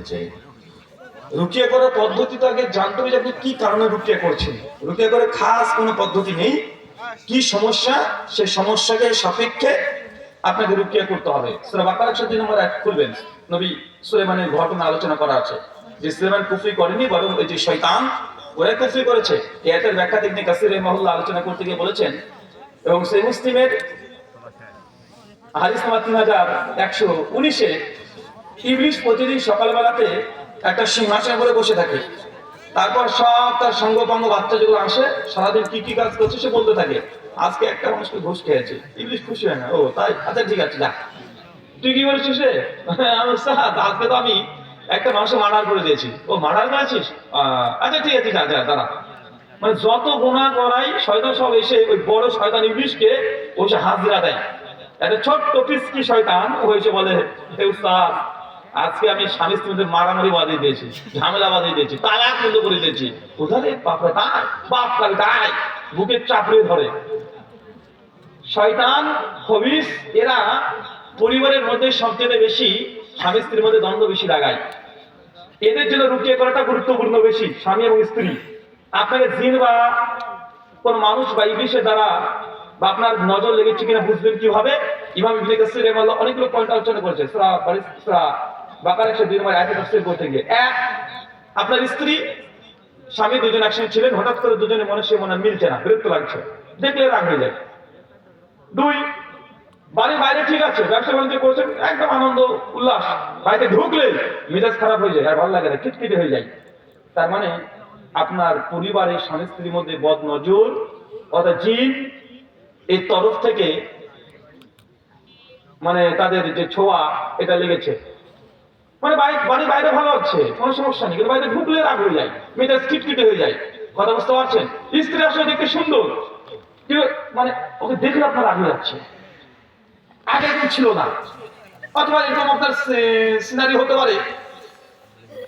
চাই। রুকিয়া করার পদ্ধতি তো আগে জানতে হবে যে আপনি কি কারণে রুকিয়া করছেন। রুকিয়া করে খাস কোনো পদ্ধতি নেই, কি সমস্যা সেই সমস্যাকে সাপেক্ষে আপনাকে রুকিয়া করতে হবে। সূরা বাকারা 103 নম্বর আয়াত খুলবেন, নবী সুলাইমানের ঘটনা আলোচনা করা আছে যে সুলাইমান কুফরি করেনি, বরং ওই যে শয়তান ওরা কুফরি করেছে। এই আয়াতের ব্যাখ্যা ইবনে কাসির রাহিমাহুল্লাহ আলোচনা করতে গিয়ে বলেছেন, এবং সেই মুসলিমের হাদিস নাম্বার 3119-এ ইবলিস প্রতিদিন সকালবেলাতে একটা সিংহাসনে করে বসে থাকে, তারপর সব তার সঙ্গপাঙ্গ বাচ্চা যেগুলো আসে সারাদিন কি কি কাজ করছে সে বলতে থাকে। আজকে একটা মানুষকে ঘুষ খেয়েছে, ইবলিস খুশি হয় না, ও তাই, আচ্ছা ঠিক আছে যা, তুই কি বলেছিস রে? আজকে তো আমি একটা মানুষকে মার্ডার করে দিয়েছি। ও মার্ডার করেছিস? আচ্ছা ঠিক আছে যা যা দাঁড়া। মানে যত গুনাহ করাই শয়তান সব এসে ওই বড় শয়তান ইবলিসকে ওই সে হাজিরা দেয়। একটা ছোট্ট পিচকি শয়তান হয়েছে বলে, হে উস্তাদ আজকে আমি স্বামী স্ত্রীদের মারামারি বাঁধিয়ে দিয়েছি, ঝামেলা বাঁধিয়ে দিয়েছি, তালাক বন্ধ করে দিয়েছি। ওধারে বাপরে তাই বাপ কাল তাই বুকে চাপড়ে ধরে। শয়তান খবিস এরা পরিবারের মধ্যে সবচেয়ে বেশি স্বামী স্ত্রীর মধ্যে দ্বন্দ্ব বেশি লাগায়। এদের জন্য রুকিয়া করাটা গুরুত্বপূর্ণ বেশি। স্বামী এবং স্ত্রী আপনাকে জিন বা কোন মানুষ বা ইবলিসের দ্বারা বা আপনার নজর লেগেছে কিনা বুঝবেন কিভাবে? ইমাম ইবনে কাসির রাহিমাহুল্লাহ অনেকগুলো পয়েন্ট আলোচনা করেছে সূরা বাকারা 102 নম্বর আয়াতে তাফসীর করতে গিয়ে। এক, আপনার স্ত্রী স্বামী দুজন একসঙ্গে ছিলেন, হঠাৎ করে দুজনের মনে সে মনে মিলছে না, বিরক্ত লাগছে, দেখলে রাগ হয়ে যায়। দুই, বাড়ির বাইরে ঠিক আছে, ব্যবসা বাণিজ্য করছেন একদম আনন্দ উল্লাস, বাড়িতে ঢুকলে মেজাজ খারাপ হয়ে যায়, আর ভালো লাগে না, খিটখিটে হয়ে যায়। তার মানে আপনার পরিবারের স্বামী স্ত্রীর মধ্যে বদ নজর অর্থাৎ জিন এই তরফ থেকে মানে তাদের যে ছোঁয়া এটা লেগেছে। মানে বাড়ি বাইরে ভালো আছে, কোনো সমস্যা নেই, কিন্তু বাড়িতে ঢুকলে রাগ হয়ে যায়, মেজাজ খিটখিটে হয়ে যায়। কথা বুঝতে পারছেন? স্ত্রী আসলে দেখতে সুন্দর, কিন্তু মানে ওকে দেখলে আপনার রাগ হয়ে যাচ্ছে, আগে এরকম ছিল না। অথবা এরকম আপনার সিনারি হতে পারে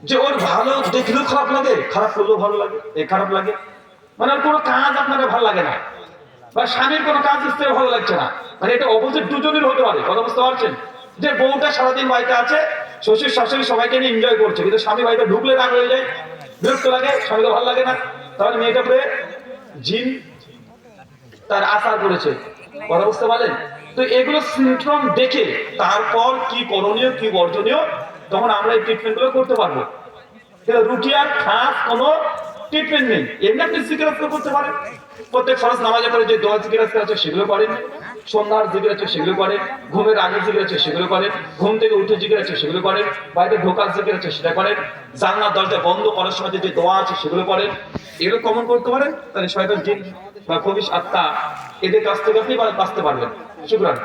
যে ওর ভালো দেখলেও খারাপ লাগে, খারাপ করলেও ভালো লাগে, খারাপ লাগে, মানে ওর কোনো কাজ আপনাকে ভালো লাগে না, বা স্বামীর কোনো কাজ স্ত্রীর ভালো লাগছে না। মানে এটা অপোজিট দুজনের হতে পারে। কথা বুঝতে পারছেন? যে বউটা সারাদিন বাড়িতে আছে, শ্বশুর শাশুড়ি সবাইকে নিয়ে এনজয় করছে, কিন্তু স্বামী বাড়িতে ঢুকলে রাগ হয়ে যায়, বিরক্ত লাগে, স্বামীকে ভালো লাগে না। তাহলে মেয়েটা পরে জিন তার আসার করেছে। কথা বুঝতে পারলেন? তো এগুলো সিমটম দেখে তারপর কি করণীয় কি বর্জনীয় তখন আমরা এই ট্রিটমেন্ট গুলো করতে পারবো। রুকিয়ার খাস কোনো ট্রিটমেন্ট নেই, এমনি আপনি জিকির করতে পারেন। প্রত্যেক ফরজ নামাজে পড়ে যে দোয়া জিকির আছে সেগুলো করেন, সন্ধ্যার জিকির আছে সেগুলো করেন, ঘুমের আগে জিকির আছে সেগুলো করেন, ঘুম থেকে উঠে জিকির আছে সেগুলো করেন, বাইরে ঢোকার জিকির আছে সেটা করেন, জানলার দরজা বন্ধ করার সময় যে দোয়া আছে সেগুলো করেন। এগুলো কমন করতে পারেন, তাহলে শয়তান জিন বা খবিশ আত্মা এদের কাছ থেকে আপনি বাঁচতে পারবেন। শুকরান।